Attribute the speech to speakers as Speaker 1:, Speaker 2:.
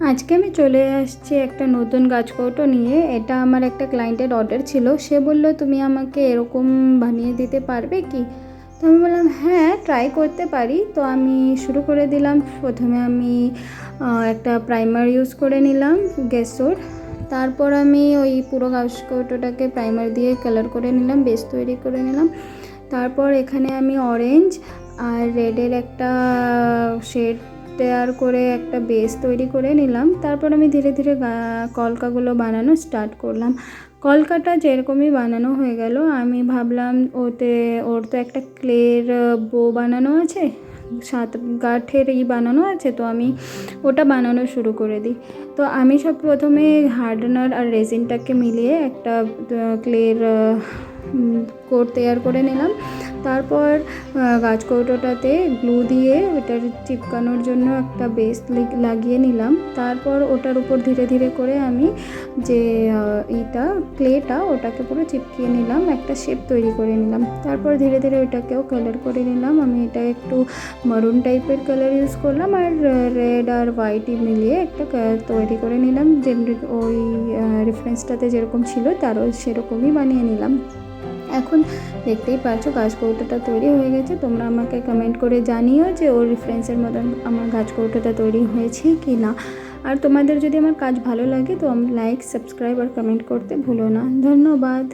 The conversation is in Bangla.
Speaker 1: আজকে আমি চলে আসছি একটা নতুন গাছকৌটো নিয়ে। এটা আমার একটা ক্লায়েন্টের অর্ডার ছিল। সে বলল, তুমি আমাকে এরকম বানিয়ে দিতে পারবে কি? তো আমি বললাম হ্যাঁ, ট্রাই করতে পারি। তো আমি শুরু করে দিলাম। প্রথমে আমি একটা প্রাইমার ইউজ করে নিলাম গেসোর। তারপর আমি ওই পুরো গাছকৌটোটাকে প্রাইমার দিয়ে কালার করে নিলাম, বেস তৈরি করে নিলাম। তারপর এখানে আমি অরেঞ্জ আর রেডের একটা শেড তৈরি করে একটা বেস তৈরি করে নিলাম। তারপর আমি ধীরে ধীরে কলকাগুলো বানানো স্টার্ট করলাম। কলকাটা যেরকমই বানানো হয়ে গেল, আমি ভাবলাম ওর তো একটা ক্লের বো বানানো আছে, 7 গাঁঠের বানানো আছে, তো আমি ওটা বানানো শুরু করে দিই। তো আমি সব প্রথমে হার্ডনার আর রেজিনটাকে মিলিয়ে একটা ক্লের কোট তৈরি করে নিলাম। তারপর গাছকৌটোটাতে গ্লু দিয়ে ওটার চিপকানোর জন্য একটা বেস লাগিয়ে নিলাম। তারপর ওটার উপর ধীরে ধীরে করে আমি যে ক্লেটা ওটাকে পুরো চিপকিয়ে নিলাম, একটা শেপ তৈরি করে নিলাম। তারপর ধীরে ধীরে ওইটাকেও কালার করে নিলাম। আমি এটা একটু মারুন টাইপের কালার ইউজ করলাম আর রেড আর হোয়াইট মিলিয়ে একটা তৈরি করে নিলাম। যে ওই রেফারেন্সটাতে যেরকম ছিল তারও সেরকমই বানিয়ে নিলাম। এখন দেখতেই পাচ্ছো গাছকৌটোটা তৈরি হয়ে গেছে। তোমরা আমাকে কমেন্ট করে জানিও যে ওর রেফারেন্সের মতন আমার গাছকৌটোটা তৈরি হয়েছে কি না। আর তোমাদের যদি আমার কাজ ভালো লাগে তো লাইক, সাবস্ক্রাইব আর কমেন্ট করতে ভুলো না। ধন্যবাদ।